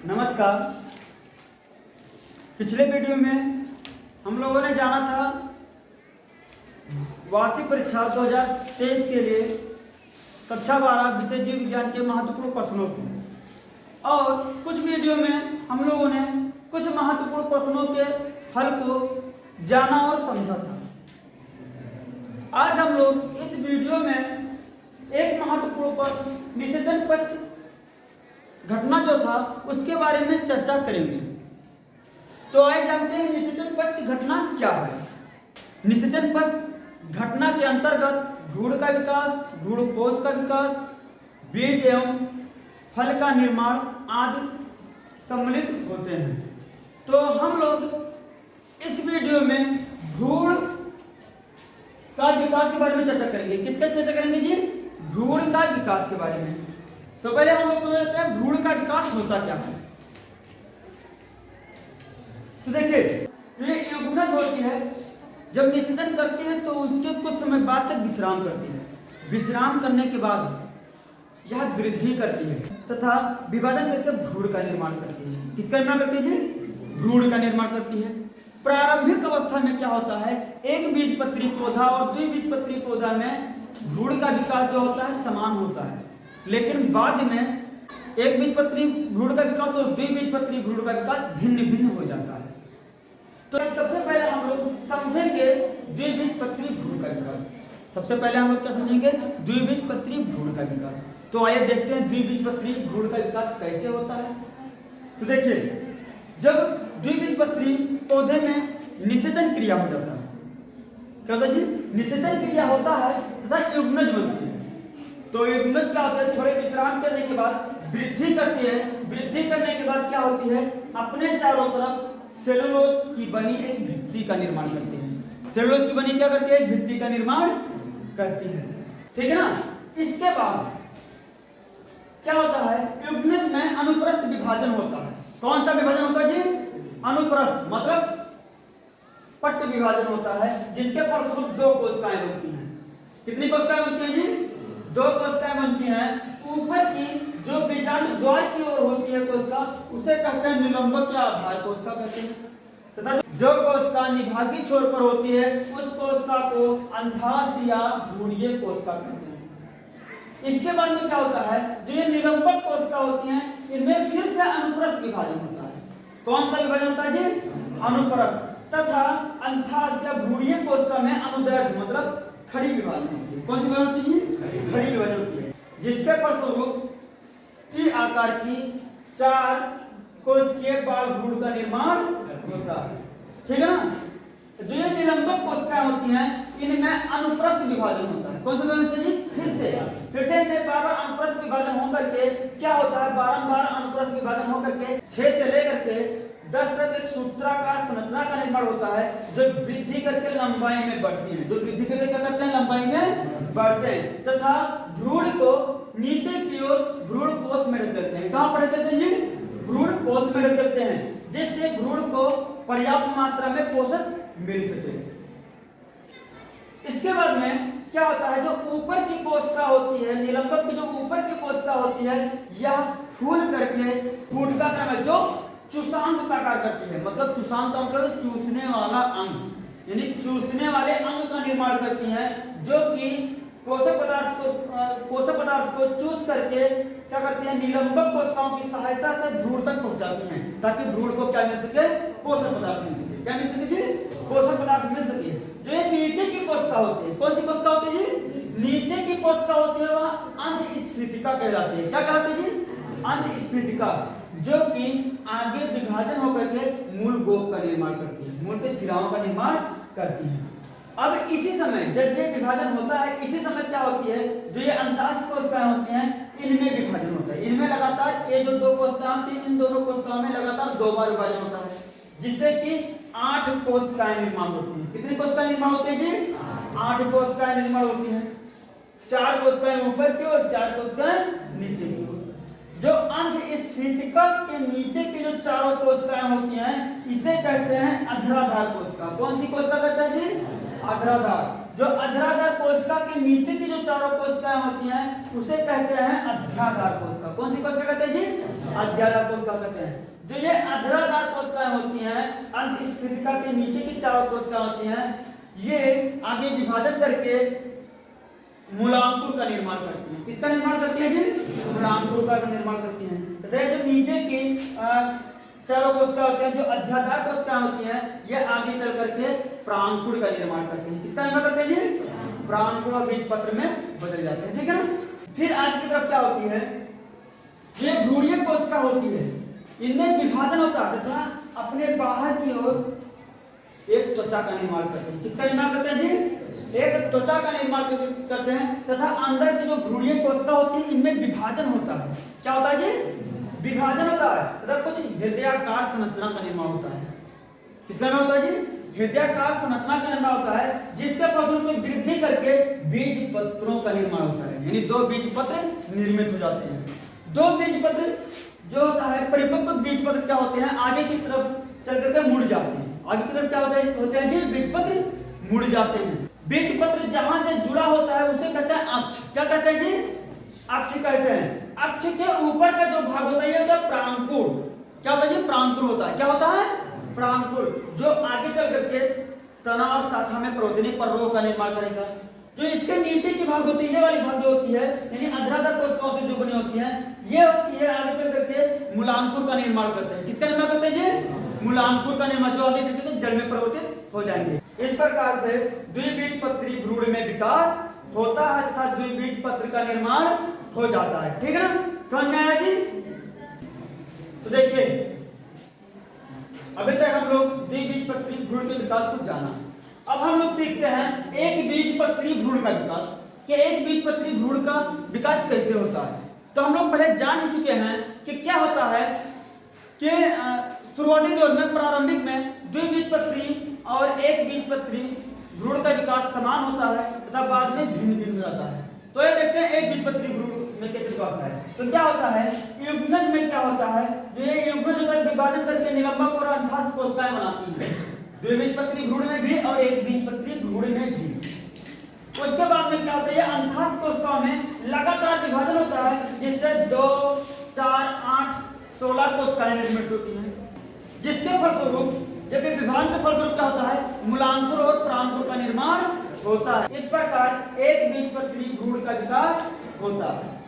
नमस्कार। पिछले वीडियो में हम लोगों ने जाना था वार्षिक परीक्षा 2023 के लिए कक्षा 12 विषय जीव विज्ञान के महत्वपूर्ण प्रश्नों को, और कुछ वीडियो में हम लोगों ने कुछ महत्वपूर्ण प्रश्नों के हल को जाना और समझा था। आज हम लोग इस वीडियो में एक महत्वपूर्ण प्रश्न निषेचन पक्ष घटना जो था उसके बारे में चर्चा करेंगे। तो आइए जानते हैं निषेचन पक्ष घटना क्या है। निषेचन पक्ष घटना के अंतर्गत भ्रूण का विकास, भ्रूणकोश का विकास, बीज एवं फल का निर्माण आदि सम्मिलित होते हैं। तो हम लोग इस वीडियो में भ्रूण का विकास के बारे में चर्चा करेंगे। किसका चर्चा करेंगे जी? भ्रूण का विकास के बारे में। तो पहले हम लोग समझते हैं भ्रूण का विकास होता क्या है। तो देखिए, जो ये युग्मज होती है जब निषेचन करती है तो उसके कुछ समय बाद तक विश्राम करती है। विश्राम करने के बाद यह वृद्धि करती है तथा विभाजन करके भ्रूण का निर्माण करती है। किसका निर्माण करती है जी? भ्रूण का निर्माण करती है। प्रारंभिक अवस्था में क्या होता है, एक बीजपत्री पौधा और द्विबीजपत्री पौधा में भ्रूण का विकास जो होता है समान होता है, लेकिन बाद में एक बीजपत्री भ्रूण का विकास और द्विबीजपत्री भ्रूण का विकास भिन्न भिन्न हो जाता है। तो सबसे पहले हम लोग समझेंगे द्विबीजपत्री भ्रूण का विकास। सबसे पहले हम लोग क्या समझेंगे? द्विबीजपत्री भ्रूण का विकास। तो आइए देखते हैं द्विबीजपत्री भ्रूण का विकास कैसे होता है। तो देखिए, जब द्विबीजपत्री पौधे में निषेचन क्रिया हो जाता है, क्या होता है जी? निषेचन क्रिया होता है तथा युग्मज बनती है। तो युग्मज क्या होता है, थोड़े विश्राम करने के बाद वृद्धि करती है। वृद्धि करने के बाद क्या होती है, अपने चारों तरफ सेलुलोज की बनी एक भित्ति का निर्माण करती है। सेलुलोज की बनी क्या करती है? एक भित्ति का निर्माण करती है। ठीक है ना। इसके बाद क्या होता है, युग्मज में अनुप्रस्थ विभाजन होता है। कौन सा विभाजन होता है जी? अनुप्रस्थ मतलब पट्ट विभाजन होता है, जिसके फलस्वरूप दो कोशिकाएं बनती हैं। कितनी कोशिकाएं बनती हैं जी? दो कोशिकाएं बनती हैं। ऊपर की जो बीजांड द्वार की ओर होती है कोशिका, उसे कहते हैं निलंबक या आधार कोशिका कहते हैं, तथा जो कोशिका निभागी छोर पर होती है उस कोशिका को अंधास्थ या भ्रूणीय कोशिका कहते हैं। इसके बाद में क्या होता है, जो ये निलंबक कोशिका होती हैं इनमें फिर से अनुप्रस्थ विभाजन होता है। कौन सा विभाजन होता है जी? अनुप्रस्थ। तथा अंधास्थ या भ्रूणीय कोशिका में अनुदैर्ध्य मतलब खड़ी विभाजन होती है। कौन सी विभाजन होती है? खड़ी विभाजन होती है, जिसके फलस्वरूप टी आकार की 4 कोशिकीय बाल भ्रूण का निर्माण होता है। ठीक है ना। जो ये निलंबक कोशिकाएं होती हैं इनमें अनुप्रस्थ विभाजन होता है। कौन सा विभाजन होता है जी? फिर से इनमें बार-बार अनुप्रस्थ विभाजन होकर के क्या होता है, बारंबार अनुप्रस्थ विभाजन होकर के 6 से लेकर के 10 तक एक सूत्राकार संरचना का निर्माण होता है, जो वृद्धि करके लंबाई में बढ़ती है। जो वृद्धि करके क्या करते हैं? लंबाई में बढ़ते हैं तथा भ्रूण को नीचे की ओर भ्रूणकोश में ढकेलते हैं। कहां पर ढकेलते हैं जी? भ्रूणकोश में ढकेलते हैं, जिससे भ्रूण को पर्याप्त मात्रा में पोषण मिल सके। इसके बाद में क्या होता है, जो ऊपर की कोशिका होती है, निलंबक की जो ऊपर की कोशिका होती है, यह फूल करके ऊतकाकार में जो चूसांग का कार्य करती है। मतलब चूसांग का मतलब चूसने वाला अंग, यानी चूसने वाले अंग का निर्माण करती है, जो कि पोषक पदार्थ को चूस करके क्या करती है, निलंबक कोशिकाओं की सहायता से भ्रूण तक पहुंचाती हैं, ताकि भ्रूण को क्या मिल सके? पोषक पदार्थ मिल सके। क्या मिल सके जी? पोषक पदार्थ मिल सके। जो ये नीचे की कोशिका होती है, कौन सी कोशिका होती है जी? नीचे की कोशिका होती है वह अंतःस्फीतिका कहलाती है। क्या कहलाती है जी? अंतःस्फीतिका, जो कि आगे विभाजन होकर के मूल गोप का निर्माण करती है, मूल के सिराओं का निर्माण करती है। अब इसी समय जब ये विभाजन होता है, इसी समय क्या होती है, जो ये अंतःस्थ कोशिकाएं होती हैं इनमें विभाजन होता है। इनमें लगातार ये जो दो कोशिकाएं होती हैं, इन दोनों कोशिकाओं में लगातार 2 बार विभाजन होता है, जिससे कि 8 कोशिकाएं निर्माण होती हैं। कितनी कोशिकाएं निर्माण होती है जी? 8 कोशिकाएं निर्माण होती हैं। 4 कोशिकाएं ऊपर की और 4 कोशिकाएं नीचे की ओर। जो अंतःस्फीतिका के नीचे की जो 4 कोशिकाएं होती हैं इसे कहते हैं अधराधार कोशिका। कौन सी कोशिका कहते हैं जी? अधराधार। जो अधराधार कोशिका के नीचे की जो चारों कोशिकाएं होती हैं उसे कहते हैं अध्याधार कोशिका। कौन सी कोशिका कहते हैं जी? अध्याधार कोशिका कहते हैं। जो ये अधराधार कोशिकाएं होती हैं, अंतस्फीतिका के नीचे की चारों कोशिकाएं होती हैं, ये आगे विभाजन करके मूलांकुर का निर्माण करती हैं। किसका निर्माण करती है जी? मूलांकुर का निर्माण करती हैं। तथा जो नीचे की चारों कोशिका होती हैं, जो अध्याधार कोशिका होती हैं, ये आगे चल करके प्रांकुर का निर्माण करते हैं। किसका निर्माण करते हैं जी? प्रांकुर और बीजपत्र में बदल जाते हैं। ठीक है ना। फिर आगे की तरफ क्या होती है? ये भ्रूणीय कोशिका होती है, इनमें विभाजन होता है तथा अपने बाहर की ओर एक त्वचा का निर्माण करते हैं। किसका निर्माण करते हैं जी? एक त्वचा का निर्माण करते हैं तथा अंदर की जो भ्रूणीय कोशिका होती है इनमें विभाजन होता है। क्या होता है जी? विभाजन होता है तथा कुछ हृदयाकार संरचना का निर्माण होता है। किसका निर्माण होता है जी? हृदयाकार संरचना का निर्माण होता है, जिसके फलस्वरूप में वृद्धि करके बीज पत्रों का निर्माण होता है। यानी 2 बीज पत्र निर्मित हो जाते हैं। 2 बीज पत्र जो होता है, परिपक्व बीज पत्र क्या होते हैं? आगे की तरफ चल करके मुड़ जाते हैं। आगे की तरफ क्या होते हैं जी? बीज पत्र मुड़ जाते हैं। बीज पत्र जहां से जुड़ा होता है उसे कहते हैं अक्ष। क्या कहते हैं जी? अक्ष कहते हैं। अक्ष के ऊपर का जो भाग होता है ये होता है प्रांकुर। क्या होता है जी? प्रांकुर होता है। क्या होता है? प्रांकुर, जो आगे चल करके तना और शाखा में प्रोटीन पर्वों का निर्माण करेगा। जो इसके नीचे की भाग होती है, ये वाली भाग जो होती है, यानी अधराधार कोशिकाओं से जो बनी होती है, ये होती है आगे चल करके मूलांकुर का निर्माण करते हैं। किसका निर्माण करते हैं जी? मूलांकुर का निर्माण, जो आगे चल करके जल में परिवर्तित हो जाएंगे। इस प्रकार से द्विबीजपत्री भ्रूण में विकास होता है तथा द्विबीजपत्र का निर्माण हो जाता है। ठीक है ना। समझ में आया जी? तो देखिए, अभी तक हम लोग द्विबीजपत्री भ्रूण के विकास को जाना। अब हम लोग सीखते हैं एक बीजपत्री भ्रूण का विकास, कि एक बीजपत्री भ्रूण का विकास कैसे होता है। तो हम लोग पहले जान ही चुके हैं कि क्या होता है कि शुरुआती दौर में, प्रारंभिक में द्विबीजपत्री और एक बीजपत्री भ्रूण का विकास समान होता है तथा बाद में भिन्न भिन्न हो जाता है। तो ये देखते हैं एक बीजपत्री भ्रूण में कैसे होता है। तो क्या होता है, युग्मज में क्या होता है, जो ये युग्मज होकर विभाजन करके निलंबक और अंतःस्थ कोशिकाएं बनाती हैं, द्विबीजपत्री भ्रूण में भी और एक बीजपत्री भ्रूण में भी। उसके बाद में क्या होता है, अंतःस्थ कोशिकाओं में लगातार विभाजन होता है, जिससे 2, 4, 8, 16 कोशिकाएं निर्मित होती हैं, जिसके फलस्वरूप जब विभाजन के फलस्वरूप क्या होता है, मूलांकुर और प्रांकुर का निर्माण होता है। इस प्रकार एक बीजपत्री भ्रूण का विकास होता है।